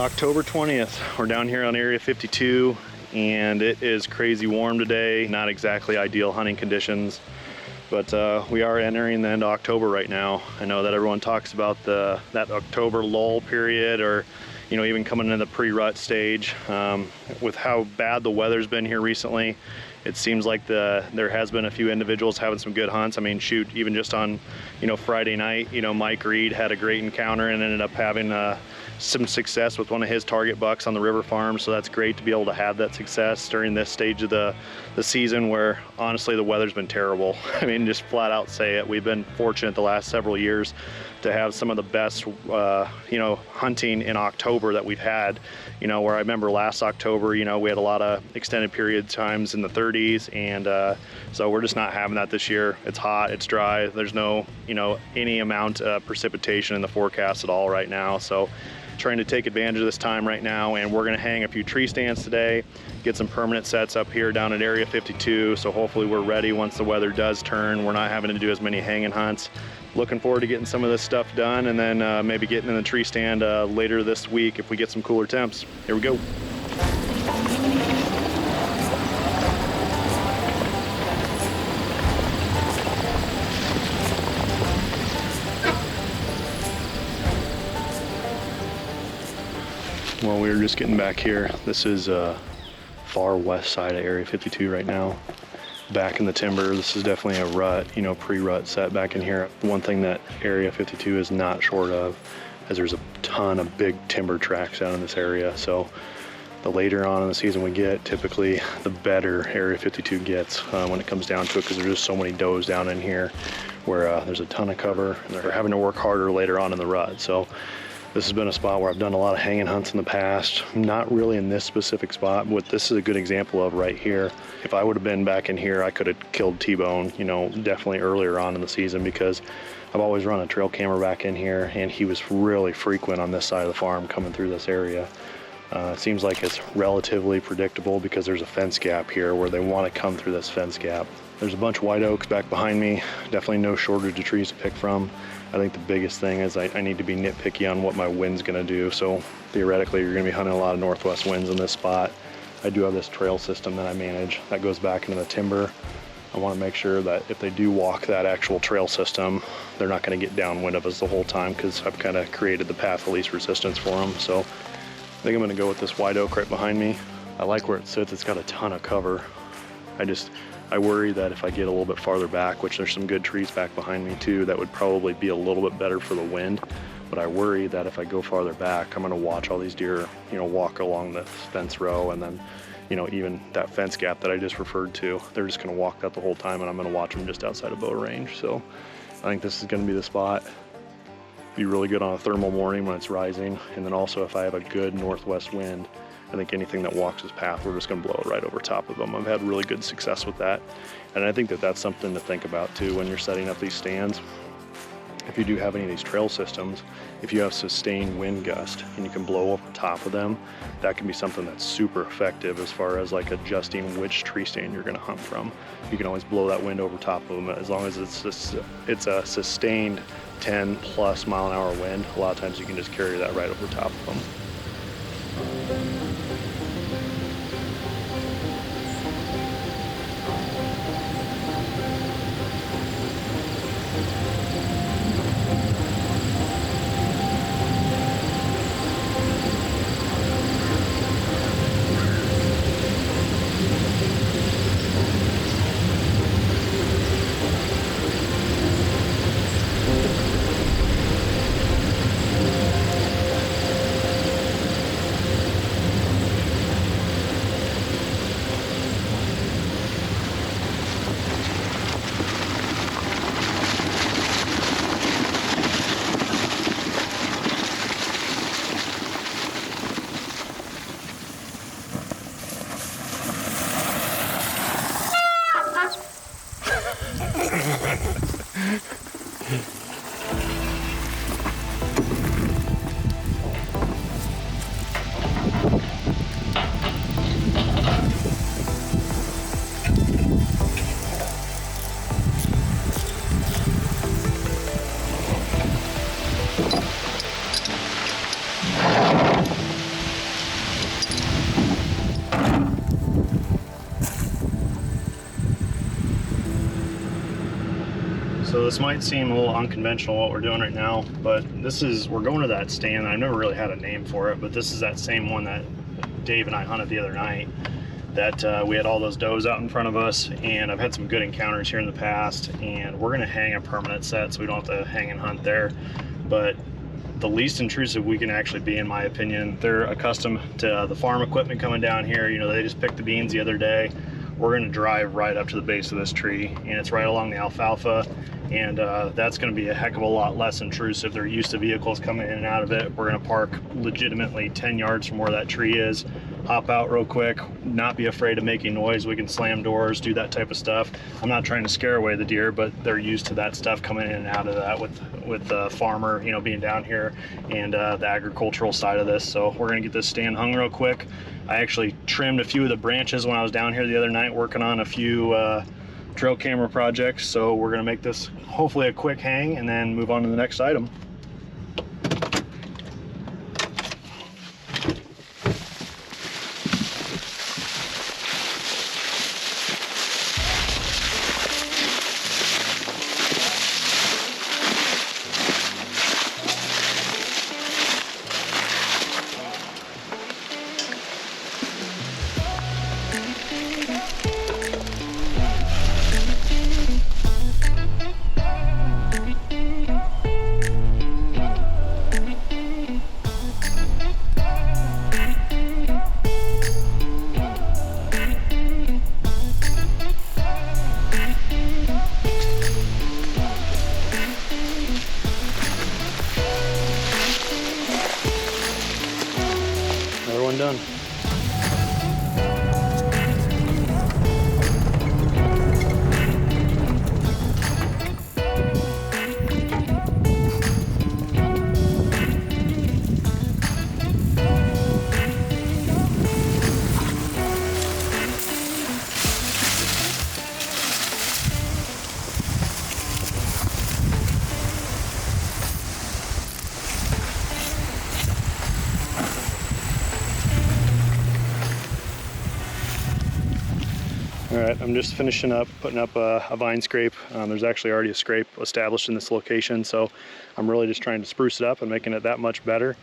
October 20th, we're down here on Area 52 and it is crazy warm today. Not exactly ideal hunting conditions, but we are entering the end of October right now. I know that everyone talks about that October lull period, or even coming into the pre-rut stage. With how bad the weather's been here recently, it seems like there has been a few individuals having some good hunts. I mean, shoot, even just on Friday night, Mike Reed had a great encounter and ended up having some success with one of his target bucks on the river farm. So that's great to be able to have that success during this stage of the season where honestly the weather's been terrible. I mean, just flat out say it. We've been fortunate the last several years to have some of the best hunting in October that we've had. Where I remember last October, we had a lot of extended period times in the 30s, and so we're just not having that this year. It's hot, it's dry, there's no any amount of precipitation in the forecast at all right now. So trying to take advantage of this time right now, and we're going to hang a few tree stands today, get some permanent sets up here down at Area 52, so hopefully we're ready once the weather does turn. We're not having to do as many hanging hunts. Looking forward to getting some of this stuff done, and then maybe getting in the tree stand later this week if we get some cooler temps. Here we go. Well, we were just getting back here. This is far west side of Area 52 right now. Back in the timber, this is definitely a rut, pre-rut set back in here. One thing that Area 52 is not short of is there's a ton of big timber tracks down in this area. So the later on in the season we get, typically the better Area 52 gets when it comes down to it, because there's just so many does down in here where there's a ton of cover and they're having to work harder later on in the rut. So this has been a spot where I've done a lot of hanging hunts in the past. Not really in this specific spot, but this is a good example of right here. If I would have been back in here, I could have killed T-Bone, definitely earlier on in the season, because I've always run a trail camera back in here, and he was really frequent on this side of the farm coming through this area. It seems like it's relatively predictable because there's a fence gap here where they want to come through this fence gap. There's a bunch of white oaks back behind me. Definitely no shortage of trees to pick from. I think the biggest thing is I need to be nitpicky on what my wind's gonna do. So theoretically, you're gonna be hunting a lot of northwest winds in this spot. I do have this trail system that I manage that goes back into the timber. I wanna make sure that if they do walk that actual trail system, they're not gonna get downwind of us the whole time, because I've kind of created the path of least resistance for them. So I think I'm gonna go with this white oak right behind me. I like where it sits. It's got a ton of cover. I worry that if I get a little bit farther back, which there's some good trees back behind me too, that would probably be a little bit better for the wind. But I worry that if I go farther back, I'm gonna watch all these deer, walk along the fence row, and then, even that fence gap that I just referred to, they're just gonna walk that the whole time, and I'm gonna watch them just outside of bow range. So I think this is gonna be the spot. Be really good on a thermal morning when it's rising. And then also if I have a good northwest wind, I think anything that walks this path, we're just gonna blow it right over top of them. I've had really good success with that. And I think that that's something to think about too when you're setting up these stands. If you do have any of these trail systems, if you have sustained wind gust and you can blow over top of them, that can be something that's super effective as far as like adjusting which tree stand you're gonna hunt from. You can always blow that wind over top of them as long as it's a sustained 10+ mile-an-hour wind. A lot of times you can just carry that right over top of them. this might seem a little unconventional what we're doing right now, but we're going to that stand. I never really had a name for it, but this is that same one that Dave and I hunted the other night, that we had all those does out in front of us, and I've had some good encounters here in the past, and we're gonna hang a permanent set so we don't have to hang and hunt there. But the least intrusive we can actually be, in my opinion. They're accustomed to the farm equipment coming down here. You know, they just picked the beans the other day. We're gonna drive right up to the base of this tree, and it's right along the alfalfa, and that's gonna be a heck of a lot less intrusive. They're used to vehicles coming in and out of it. We're gonna park legitimately 10 yards from where that tree is, hop out real quick, not be afraid of making noise. We can slam doors, do that type of stuff. I'm not trying to scare away the deer, but they're used to that stuff coming in and out of that with the farmer, you know, being down here, and the agricultural side of this. So we're gonna get this stand hung real quick. I actually trimmed a few of the branches when I was down here the other night working on a few trail camera projects. So we're gonna make this hopefully a quick hang and then move on to the next item. Done. All right, I'm just finishing up, putting up a vine scrape. There's actually already a scrape established in this location, so I'm really just trying to spruce it up and making it that much better.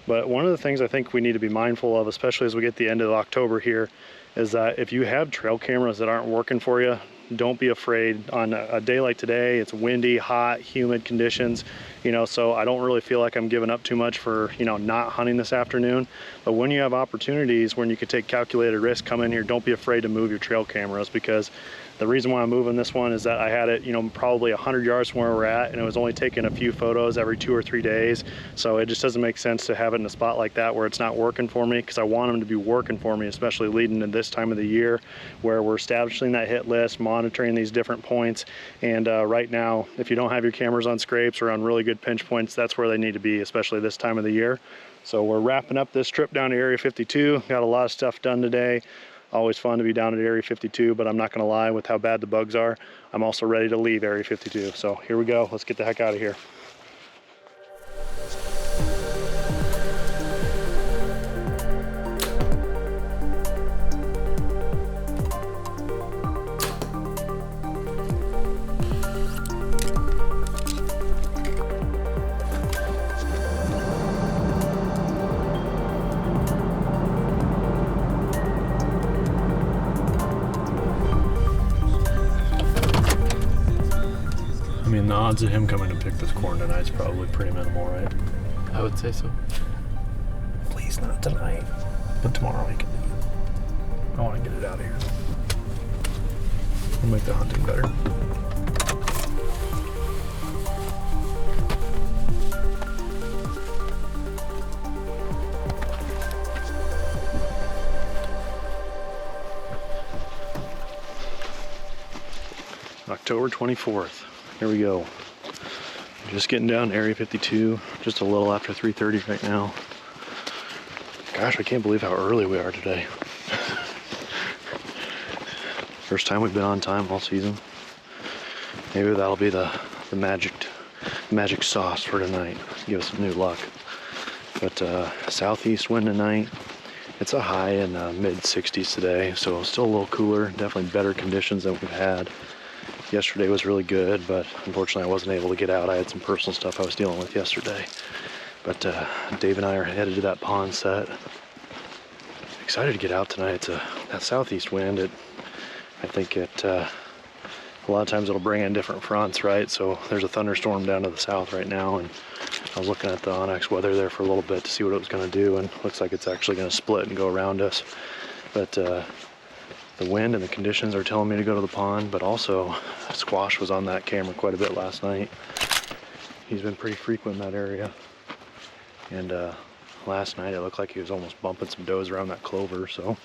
But one of the things I think we need to be mindful of, especially as we get to the end of October here, is that if you have trail cameras that aren't working for you, don't be afraid. On a day like today, it's windy, hot, humid conditions, you know, so I don't really feel like I'm giving up too much for, you know, not hunting this afternoon. But when you have opportunities when you could take calculated risk, come in here, don't be afraid to move your trail cameras, because the reason why I'm moving this one is that I had it, you know, probably 100 yards from where we're at, and it was only taking a few photos every 2 or 3 days. So it just doesn't make sense to have it in a spot like that where it's not working for me, because I want them to be working for me, especially leading to this time of the year where we're establishing that hit list, monitoring these different points. And right now, if you don't have your cameras on scrapes or on really good pinch points, that's where they need to be, especially this time of the year. So we're wrapping up this trip down to Area 52. Got a lot of stuff done today. Always fun to be down at Area 52, but I'm not gonna lie, with how bad the bugs are, I'm also ready to leave Area 52. So here we go, let's get the heck out of here. I mean, the odds of him coming to pick this corn tonight is probably pretty minimal, right? I would say so. Please not tonight, but tomorrow we can do it. I want to get it out of here. It'll make the hunting better. October 24th. Here we go. Just getting down to Area 52, just a little after 3:30 right now. Gosh, I can't believe how early we are today. First time we've been on time all season. Maybe that'll be the magic sauce for tonight. Give us some new luck. But southeast wind tonight. It's a high in mid 60s today, so still a little cooler. Definitely better conditions than we've had. Yesterday was really good, but unfortunately I wasn't able to get out. I had some personal stuff I was dealing with yesterday. But Dave and I are headed to that pond set. Excited to get out tonight. It's that southeast wind. I think a lot of times it'll bring in different fronts, right? So there's a thunderstorm down to the south right now, and I was looking at the Onyx weather there for a little bit to see what it was going to do, and it looks like it's actually going to split and go around us. But the wind and the conditions are telling me to go to the pond, but also Sqaush was on that camera quite a bit last night. He's been pretty frequent in that area, and last night it looked like he was almost bumping some does around that clover, so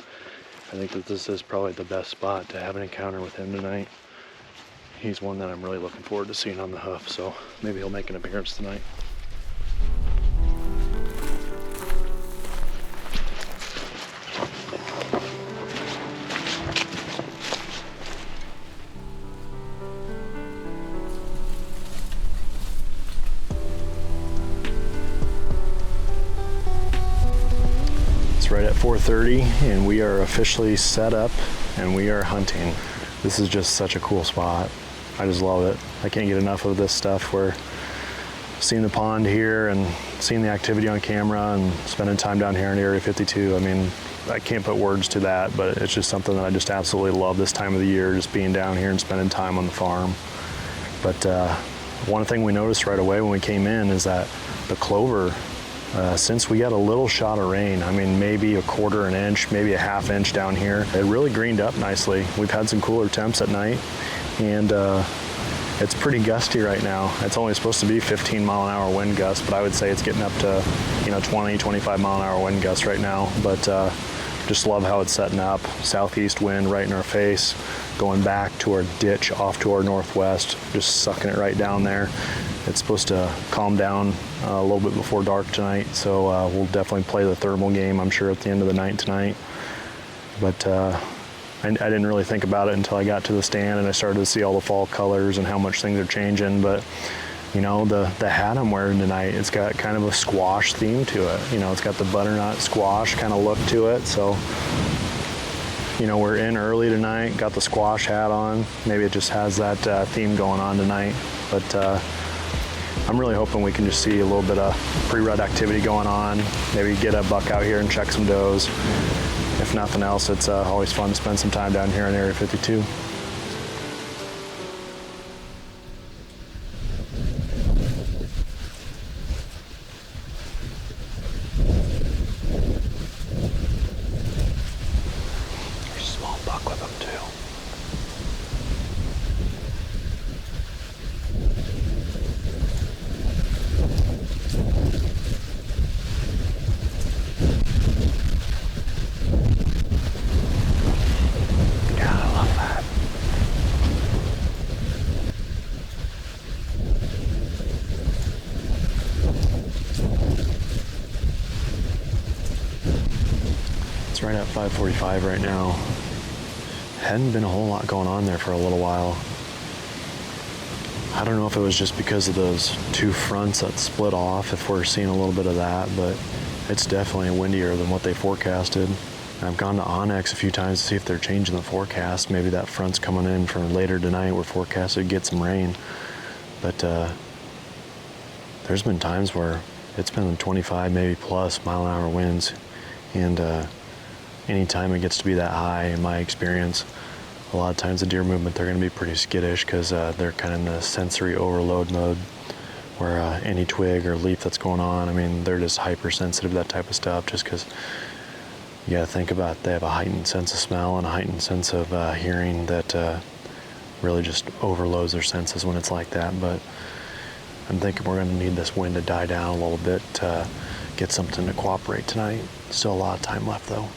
I think that this is probably the best spot to have an encounter with him tonight. He's one that I'm really looking forward to seeing on the hoof, so maybe he'll make an appearance tonight. It's right at 4:30 and we are officially set up and we are hunting. This is just such a cool spot. I just love it. I can't get enough of this stuff. We're seeing the pond here and seeing the activity on camera and spending time down here in Area 52. I mean, I can't put words to that, but it's just something that I just absolutely love this time of the year, just being down here and spending time on the farm. But one thing we noticed right away when we came in is that the clover, since we got a little shot of rain, I mean maybe a quarter an inch, maybe a half inch down here, it really greened up nicely. We've had some cooler temps at night, and it's pretty gusty right now. It's only supposed to be 15 mile an hour wind gusts, but I would say it's getting up to 20, 25 mile an hour wind gusts right now. But just love how it's setting up. Southeast wind right in our face, going back to our ditch off to our northwest, just sucking it right down there. It's supposed to calm down a little bit before dark tonight, so we'll definitely play the thermal game, I'm sure, at the end of the night tonight. But I didn't really think about it until I got to the stand and I started to see all the fall colors and how much things are changing. But the hat I'm wearing tonight, it's got kind of a squash theme to it. It's got the butternut squash kind of look to it. So we're in early tonight, got the squash hat on. Maybe it just has that theme going on tonight. But I'm really hoping we can just see a little bit of pre-rut activity going on. Maybe get a buck out here and check some does. If nothing else, it's always fun to spend some time down here in Area 52. There's a small buck with them too. Right at 5:45 right now. Hadn't been a whole lot going on there for a little while. I don't know if it was just because of those two fronts that split off, if we're seeing a little bit of that, but it's definitely windier than what they forecasted. I've gone to Onyx a few times to see if they're changing the forecast. Maybe that front's coming in for later tonight. We're forecasted to get some rain. But there's been times where it's been 25, maybe plus mile an hour winds. And anytime it gets to be that high, in my experience, a lot of times the deer movement, they're going to be pretty skittish because they're kind of in the sensory overload mode where any twig or leaf that's going on, I mean, they're just hypersensitive to that type of stuff just because you got to think about it. They have a heightened sense of smell and a heightened sense of hearing that really just overloads their senses when it's like that. But I'm thinking we're going to need this wind to die down a little bit to get something to cooperate tonight. Still a lot of time left though.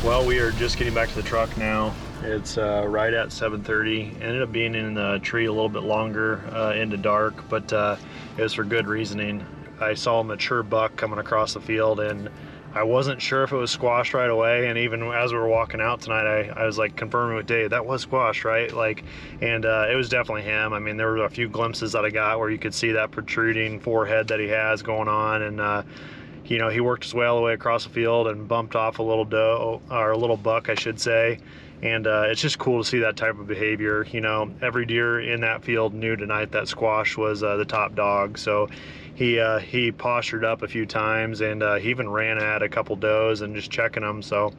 Well, we are just getting back to the truck now. It's right at 7:30. Ended up being in the tree a little bit longer into dark, but it was for good reasoning. I saw a mature buck coming across the field, and I wasn't sure if it was Sqaush right away. And even as we were walking out tonight, I was like confirming with Dave, that was Sqaush, right? Like, and it was definitely him. I mean, there were a few glimpses that I got where you could see that protruding forehead that he has going on, and you know, he worked his way all the way across the field and bumped off a little doe, or a little buck, I should say. And it's just cool to see that type of behavior. You know, every deer in that field knew tonight that Sqaush was the top dog. So he postured up a few times, and he even ran at a couple does and just checking them. So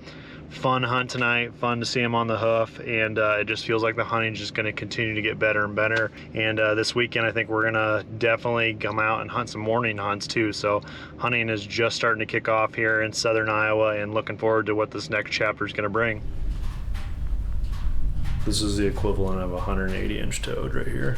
fun hunt tonight, fun to see him on the hoof, and it just feels like the hunting's just going to continue to get better and better. And this weekend I think we're gonna definitely come out and hunt some morning hunts too. So hunting is just starting to kick off here in southern Iowa, and looking forward to what this next chapter is going to bring. This is the equivalent of a 180-inch toad right here.